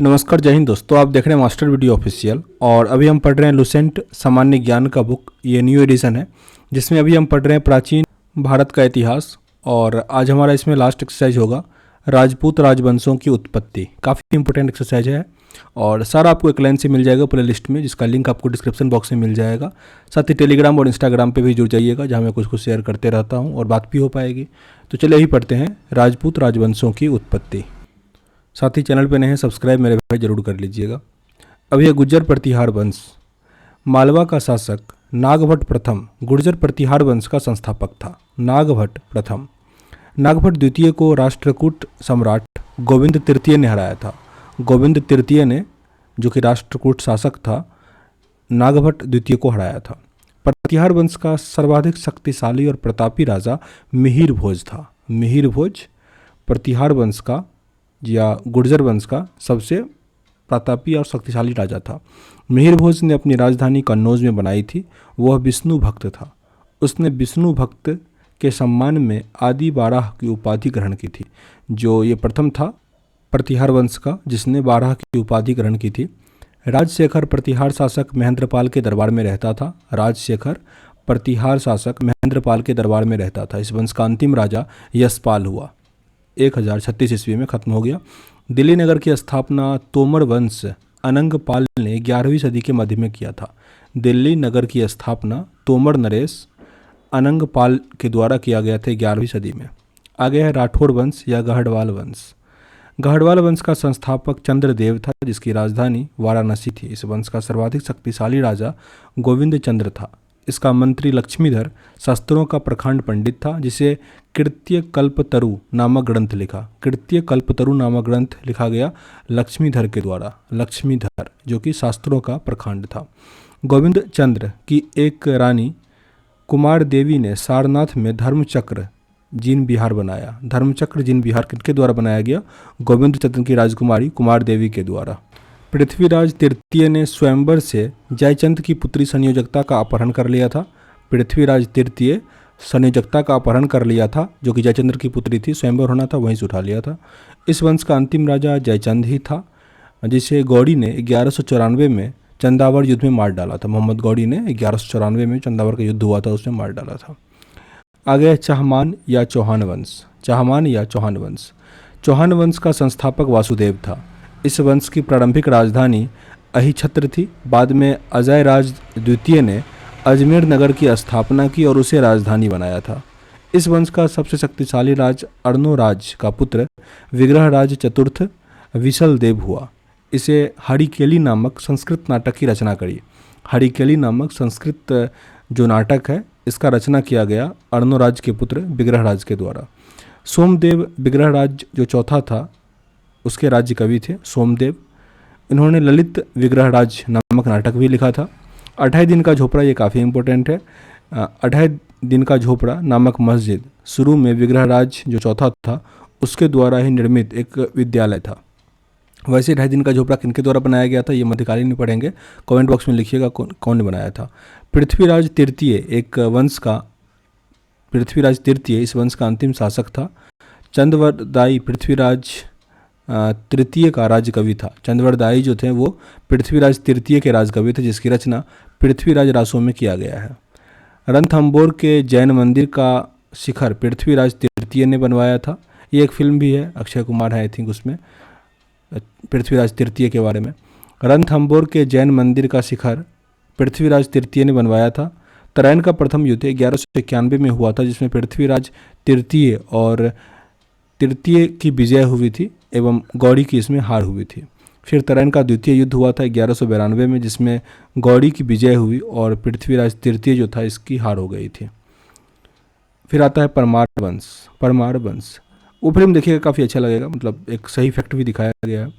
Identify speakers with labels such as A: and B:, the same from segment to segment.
A: नमस्कार, जय हिंद दोस्तों। आप देख रहे हैं मास्टर वीडियो ऑफिशियल और अभी हम पढ़ रहे हैं लुसेंट सामान्य ज्ञान का बुक। ये न्यू एडिशन है जिसमें अभी हम पढ़ रहे हैं प्राचीन भारत का इतिहास। और आज हमारा इसमें लास्ट एक्सरसाइज होगा राजपूत राजवंशों की उत्पत्ति। काफ़ी इंपॉर्टेंट एक्सरसाइज है और सारा आपको एक लाइन से मिल जाएगा प्ले लिस्ट में, जिसका लिंक आपको डिस्क्रिप्शन बॉक्स में मिल जाएगा। साथ ही टेलीग्राम और इंस्टाग्राम पे भी जुड़ जाइएगा, जहाँ मैं कुछ कुछ शेयर करते रहता हूँ और बात भी हो पाएगी। तो चलिए ही पढ़ते हैं राजपूत राजवंशों की उत्पत्ति। साथ ही चैनल पे नए हैं सब्सक्राइब मेरे भाई जरूर कर लीजिएगा। अब यह गुर्जर प्रतिहार वंश। मालवा का शासक नागभट्ट प्रथम गुर्जर प्रतिहार वंश का संस्थापक था। नागभट्ट प्रथम। नागभट्ट द्वितीय को राष्ट्रकूट सम्राट गोविंद तृतीय ने हराया था। गोविंद तृतीय ने, जो कि राष्ट्रकूट शासक था, नागभट्ट द्वितीय को हराया था। प्रतिहार वंश का सर्वाधिक शक्तिशाली और प्रतापी राजा मिहिर भोज था। मिहिर भोज प्रतिहार वंश का या गुर्जर वंश का सबसे प्रतापी और शक्तिशाली राजा था। मिहिर भोज ने अपनी राजधानी कन्नौज में बनाई थी। वह विष्णु भक्त था। उसने विष्णु भक्त के सम्मान में आदि बारह की उपाधि ग्रहण की थी। जो ये प्रथम था प्रतिहार वंश का जिसने बारह की उपाधि ग्रहण की थी। राजशेखर प्रतिहार शासक महेंद्रपाल के दरबार में रहता था। राजशेखर प्रतिहार शासक महेंद्रपाल के दरबार में रहता था। इस वंश का अंतिम राजा यशपाल हुआ। 1036 ईस्वी में खत्म हो गया। दिल्ली नगर की स्थापना तोमर वंश अनंगपाल ने 11वीं सदी के मध्य में किया था। दिल्ली नगर की स्थापना तोमर नरेश अनंगपाल के द्वारा किया गया था 11वीं सदी में। आगे है राठौड़ वंश या गढ़वाल वंश। गढ़वाल वंश का संस्थापक चंद्रदेव था, जिसकी राजधानी वाराणसी थी। इस वंश का सर्वाधिक शक्तिशाली राजा गोविंद चंद्र था। इसका मंत्री लक्ष्मीधर शास्त्रों का प्रखंड पंडित था, जिसे कृत्य कल्पतरु नामक ग्रंथ लिखा। कृत्य कल्पतरु नामक ग्रंथ लिखा गया लक्ष्मीधर के द्वारा। लक्ष्मीधर जो कि शास्त्रों का प्रखंड था। गोविंद चंद्र की एक रानी कुमार देवी ने सारनाथ में धर्मचक्र जीन विहार बनाया। धर्मचक्र जीन विहार किसके द्वारा बनाया गया? गोविंद चंद्र की राजकुमारी कुमार देवी के द्वारा। पृथ्वीराज तृतीय ने स्वयंवर से जयचंद की पुत्री संयोजकता का अपहरण कर लिया था। पृथ्वीराज तृतीय संयोजकता का अपहरण कर लिया था, जो कि जयचंद्र की पुत्री थी। स्वयंवर होना था, वहीं से उठा लिया था। इस वंश का अंतिम राजा जयचंद ही था, जिसे गौड़ी ने 1194 में चंदावर युद्ध में मार डाला था। मोहम्मद गौड़ी ने 1194 में चंदावर का युद्ध हुआ था, उसमें मार डाला था। आगे चाहमान या चौहान वंश। चाहमान या चौहान वंश। चौहान वंश का संस्थापक वासुदेव था। इस वंश की प्रारंभिक राजधानी अहिछत्र थी। बाद में अजय राज द्वितीय ने अजमेर नगर की स्थापना की और उसे राजधानी बनाया था। इस वंश का सबसे शक्तिशाली राज अर्णोराज का पुत्र विग्रहराज चतुर्थ विशल देव हुआ। इसे हरिकेली नामक संस्कृत नाटक की रचना करी। हरिकेली नामक संस्कृत जो नाटक है, इसका रचना किया गया अर्णोराज के पुत्र विग्रहराज के द्वारा। सोमदेव विग्रहराज जो चौथा था, उसके राज्य कवि थे सोमदेव। इन्होंने ललित विग्रहराज नामक नाटक भी लिखा था। 28 दिन का झोपड़ा, ये काफ़ी इंपॉर्टेंट है। 28 दिन का झोपड़ा नामक मस्जिद शुरू में विग्रहराज जो चौथा था उसके द्वारा ही निर्मित एक विद्यालय था। वैसे 28 दिन का झोपड़ा किनके द्वारा बनाया गया था, ये मध्यकालीन में पढ़ेंगे। कमेंट बॉक्स में लिखिएगा कौन ने बनाया था। पृथ्वीराज तृतीय एक वंश का पृथ्वीराज तृतीय इस वंश का अंतिम शासक था। चंद्रवरदायी पृथ्वीराज तृतीय का राजकवि था। चंद्रवरदायी जो थे वो पृथ्वीराज तृतीय के राजकवि थे, जिसकी रचना पृथ्वीराज रासो में किया गया है। रणथंबोर के जैन मंदिर का शिखर पृथ्वीराज तृतीय ने बनवाया था। ये एक फिल्म भी है, अक्षय कुमार है आई थिंक उसमें, पृथ्वीराज तृतीय के बारे में। रणथंबोर के जैन मंदिर का शिखर पृथ्वीराज तृतीय ने बनवाया था। तराइन का प्रथम युद्ध 1191 में हुआ था, जिसमें पृथ्वीराज तृतीय और तृतीय की विजय हुई थी एवं गौड़ी की इसमें हार हुई थी। फिर तराइन का द्वितीय युद्ध हुआ था 1192 में, जिसमें गौड़ी की विजय हुई और पृथ्वीराज तृतीय जो था इसकी हार हो गई थी। फिर आता है परमार वंश। परमार वंश वो फिल्म देखिएगा, काफ़ी अच्छा लगेगा, मतलब एक सही फैक्ट भी दिखाया गया है।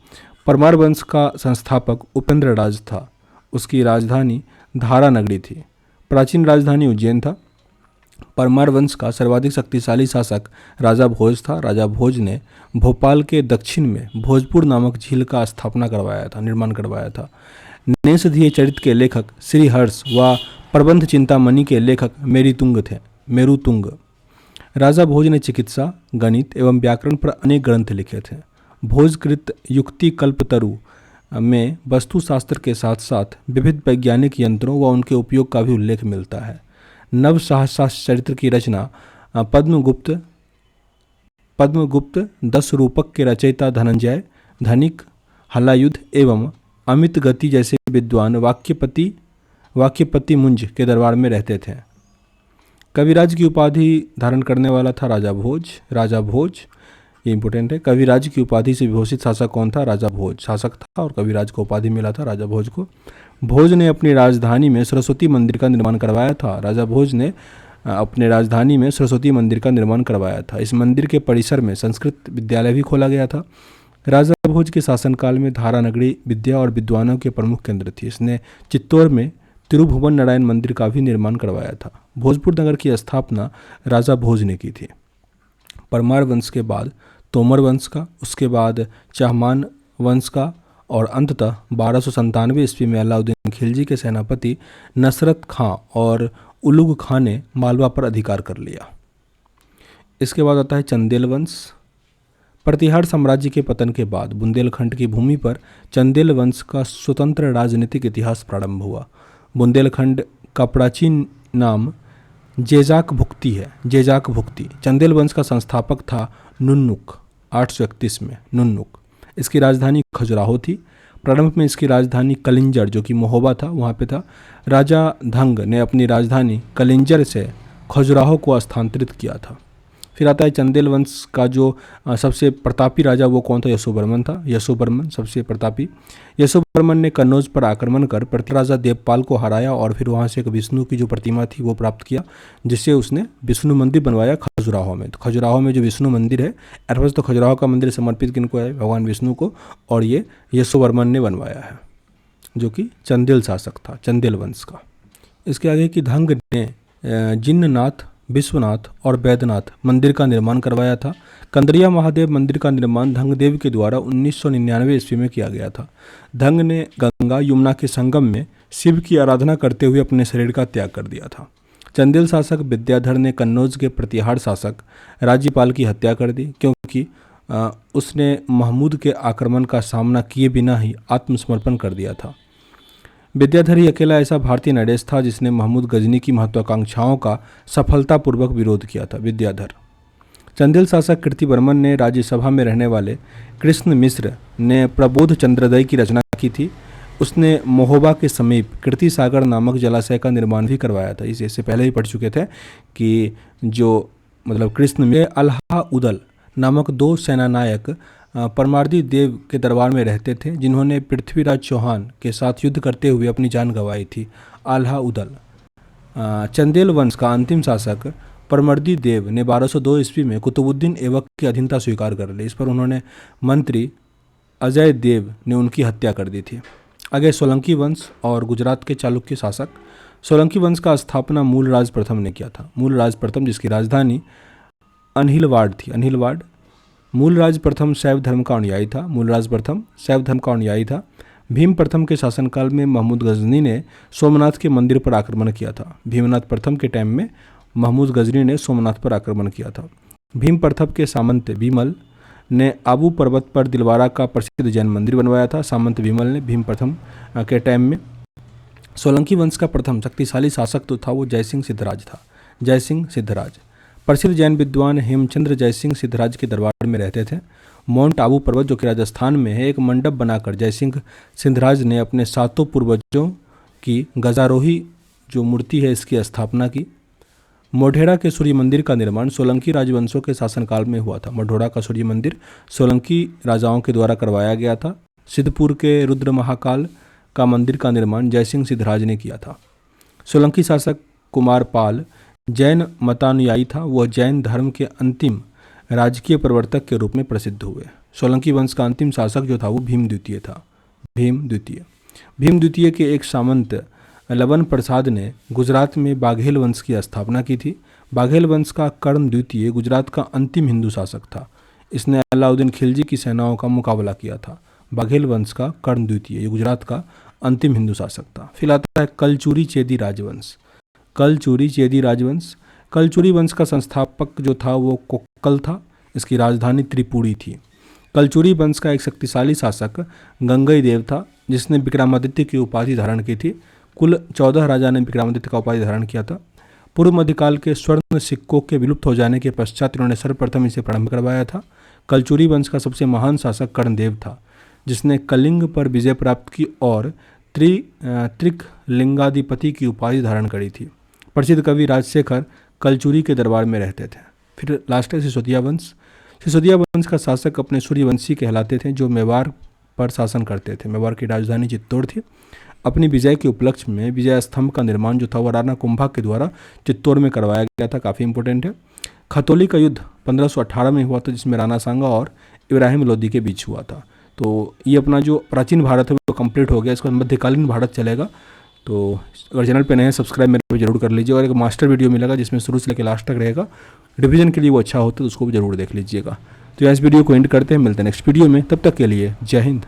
A: परमार वंश का संस्थापक उपेंद्र राज था। उसकी राजधानी धारा नगरी थी। प्राचीन राजधानी उज्जैन था। परमार वंश का सर्वाधिक शक्तिशाली शासक राजा भोज था। राजा भोज ने भोपाल के दक्षिण में भोजपुर नामक झील का निर्माण करवाया था। नेषधीय चरित्र के लेखक श्रीहर्ष व प्रबंध चिंतामणि के लेखक मेरुतुंग। राजा भोज ने चिकित्सा, गणित एवं व्याकरण पर अनेक ग्रंथ लिखे थे। भोजकृत युक्ति कल्पतरु में वस्तुशास्त्र के साथ साथ विविध वैज्ञानिक यंत्रों व उनके उपयोग का भी उल्लेख मिलता है। नव सहस्रास्त्र चरित्र की रचना पद्मगुप्त 10 रूपक के रचयिता धनंजय, धनिक, हलायुध एवं अमित गति जैसे विद्वान वाक्यपति मुंज के दरबार में रहते थे। कविराज की उपाधि धारण करने वाला था राजा भोज। ये इंपॉर्टेंट है। कविराज की उपाधि से विभूषित शासक कौन था? राजा भोज शासक था और कविराज को उपाधि मिला था राजा भोज को। भोज ने अपनी राजधानी में सरस्वती मंदिर का निर्माण करवाया था। राजा भोज ने अपने राजधानी में सरस्वती मंदिर का निर्माण करवाया था। इस मंदिर के परिसर में संस्कृत विद्यालय भी खोला गया था। राजा भोज के शासनकाल में धारा नगरी विद्या और विद्वानों के प्रमुख केंद्र थी। इसने चित्तौड़ में तिरुभुवन नारायण मंदिर का भी निर्माण करवाया था। भोजपुर नगर की स्थापना राजा भोज ने की थी। परमार वंश के बाद तोमर वंश का, उसके बाद चाहमान वंश का और अंततः 1297 ईस्वी में अलाउद्दीन खिलजी के सेनापति नसरत खां और उलुग खां ने मालवा पर अधिकार कर लिया। इसके बाद आता है चंदेल वंश। प्रतिहार साम्राज्य के पतन के बाद बुंदेलखंड की भूमि पर चंदेल वंश का स्वतंत्र राजनीतिक इतिहास प्रारंभ हुआ। बुंदेलखंड का प्राचीन नाम जेजाक भुक्ति है। जेजाक भुक्ति चंदेल वंश का संस्थापक था नुन्नुक 831 में नुन्नुक। इसकी राजधानी खजुराहो थी। प्रारंभ में इसकी राजधानी कलिंजर जो कि महोबा था वहाँ पे था। राजा धंग ने अपनी राजधानी कलिंजर से खजुराहो को स्थानांतरित किया था। फिर आता है चंदेल वंश का जो सबसे प्रतापी राजा वो कौन था? यशोवर्मन था। यशोवर्मन सबसे प्रतापी। यशोवर्मन ने कन्नौज पर आक्रमण कर राजा देवपाल को हराया और फिर वहाँ से एक विष्णु की जो प्रतिमा थी वो प्राप्त किया, जिससे उसने विष्णु मंदिर बनवाया खजुराहो में। तो खजुराहो में जो विष्णु मंदिर है, एटफर्स्ट तो खजुराहो का मंदिर समर्पित किनको है? भगवान विष्णु को, और ये यशोवर्मन ने बनवाया है जो कि चंदेल शासक था, चंदेल वंश का। इसके आगे कि धंग ने जिन्ननाथ, विश्वनाथ और वैद्यनाथ मंदिर का निर्माण करवाया था। कंदरिया महादेव मंदिर का निर्माण धंगदेव के द्वारा 1999 ईस्वी में किया गया था। धंग ने गंगा यमुना के संगम में शिव की आराधना करते हुए अपने शरीर का त्याग कर दिया था। चंदेल शासक विद्याधर ने कन्नौज के प्रतिहार शासक राज्यपाल की हत्या कर दी, क्योंकि उसने महमूद के आक्रमण का सामना किए बिना ही आत्मसमर्पण कर दिया था। विद्याधर ही अकेला ऐसा भारतीय नरेश था जिसने महमूद गजनी की महत्वाकांक्षाओं का सफलतापूर्वक विरोध किया था। विद्याधर। चंदेल शासक कीर्तिवर्मन ने राज्यसभा में रहने वाले कृष्ण मिश्र ने प्रबोध चंद्रोदय की रचना की थी। उसने महोबा के समीप कीर्ति सागर नामक जलाशय का निर्माण भी करवाया था। इससे पहले ही पढ़ चुके थे कि जो कृष्ण में अल्हा उदल नामक 2 सेनानायक परमार्दी देव के दरबार में रहते थे, जिन्होंने पृथ्वीराज चौहान के साथ युद्ध करते हुए अपनी जान गंवाई थी। आल्हा उदल। चंदेल वंश का अंतिम शासक परमर्दी देव ने 1202 ईस्वी में कुतुबुद्दीन ऐबक की अधीनता स्वीकार कर ली। इस पर उन्होंने मंत्री अजय देव ने उनकी हत्या कर दी थी। आगे सोलंकी वंश और गुजरात के चालुक्य शासक। सोलंकी वंश का स्थापना मूलराज प्रथम ने किया था। मूलराज प्रथम, जिसकी राजधानी अनहिलवाड़ थी। अनहिलवाड़। मूलराज प्रथम शैव धर्म का अनुयायी था। मूलराज प्रथम शैव धर्म का अनुयायी था। भीम प्रथम के शासनकाल में महमूद गजनी ने सोमनाथ के मंदिर पर आक्रमण किया था। भीमनाथ प्रथम के टाइम में महमूद गजनी ने सोमनाथ पर आक्रमण किया था। भीम प्रथम के सामंत विमल ने आबू पर्वत पर दिलवारा का प्रसिद्ध जैन मंदिर बनवाया था। सामंत विमल ने भीम प्रथम के टाइम में। सोलंकी वंश का प्रथम शक्तिशाली शासक तो था वो जयसिंह सिद्धराज था। जयसिंह सिद्धराज। प्रसिद्ध जैन विद्वान हेमचंद्र जयसिंह सिद्धराज के दरबार में रहते थे। माउंट आबू पर्वत जो कि राजस्थान में है, एक मंडप बनाकर जयसिंह सिद्धराज ने अपने 7 पूर्वजों की गजारोही जो मूर्ति है इसकी स्थापना की। मोढेरा के सूर्य मंदिर का निर्माण सोलंकी राजवंशों के शासनकाल में हुआ था। मोढेरा का सूर्य मंदिर सोलंकी राजाओं के द्वारा करवाया गया था। सिद्धपुर के रुद्र महाकाल का मंदिर का निर्माण जयसिंह सिद्धराज ने किया था। सोलंकी शासक कुमारपाल जैन मतानुयायी था। वह जैन धर्म के अंतिम राजकीय प्रवर्तक के रूप में प्रसिद्ध हुए। सोलंकी वंश का अंतिम शासक जो था वो भीम द्वितीय था। भीम द्वितीय के एक सामंत लवन प्रसाद ने गुजरात में बाघेल वंश की स्थापना की थी। बाघेल वंश का कर्ण द्वितीय गुजरात का अंतिम हिंदू शासक था। इसने अलाउद्दीन खिलजी की सेनाओं का मुकाबला किया था। बाघेल वंश का कर्ण द्वितीय गुजरात का अंतिम हिंदू शासक था। फिर आता है कलचुरी चेदी राजवंश। कलचुरी चेदी राजवंश। कलचुरी वंश का संस्थापक जो था वो कोक्कल था। इसकी राजधानी त्रिपुरी थी। कलचुरी वंश का एक शक्तिशाली शासक गंगई देव था, जिसने विक्रमादित्य की उपाधि धारण की थी। कुल 14 राजा ने विक्रमादित्य का उपाधि धारण किया था। पूर्व मध्यकाल के स्वर्ण सिक्कों के विलुप्त हो जाने के पश्चात इन्होंने सर्वप्रथम इसे प्रारंभ करवाया था। कलचुरी वंश का सबसे महान शासक कर्णदेव था, जिसने कलिंग पर विजय प्राप्त की और त्रिकलिंगाधिपति की उपाधि धारण करी थी। प्रसिद्ध कवि राजशेखर कलचुरी के दरबार में रहते थे। फिर लास्ट है सिसोदिया वंश। सिसोदिया वंश का शासक अपने सूर्यवंशी कहलाते थे, जो मेवाड़ पर शासन करते थे। मेवाड़ की राजधानी चित्तौड़ थी। अपनी विजय के उपलक्ष्य में विजय स्तंभ का निर्माण जो था वो राणा कुंभा के द्वारा चित्तौड़ में करवाया गया था, काफ़ी इंपॉर्टेंट है। खतौली का युद्ध 1518 में हुआ था, जिसमें राणा सांगा और इब्राहिम लोदी के बीच हुआ था। तो ये अपना जो प्राचीन भारत है वो कंप्लीट हो गया। इसके बाद मध्यकालीन भारत चलेगा। तो अगर चैनल पे नए हैं सब्सक्राइब मेरे को जरूर कर लीजिए। और एक मास्टर वीडियो मिलेगा जिसमें शुरू से लेकर लास्ट तक रहेगा। रिवीजन के लिए वो अच्छा होता है, तो उसको भी जरूर देख लीजिएगा। तो इस वीडियो को एंड करते हैं, मिलते हैं नेक्स्ट वीडियो में। तब तक के लिए जय हिंद।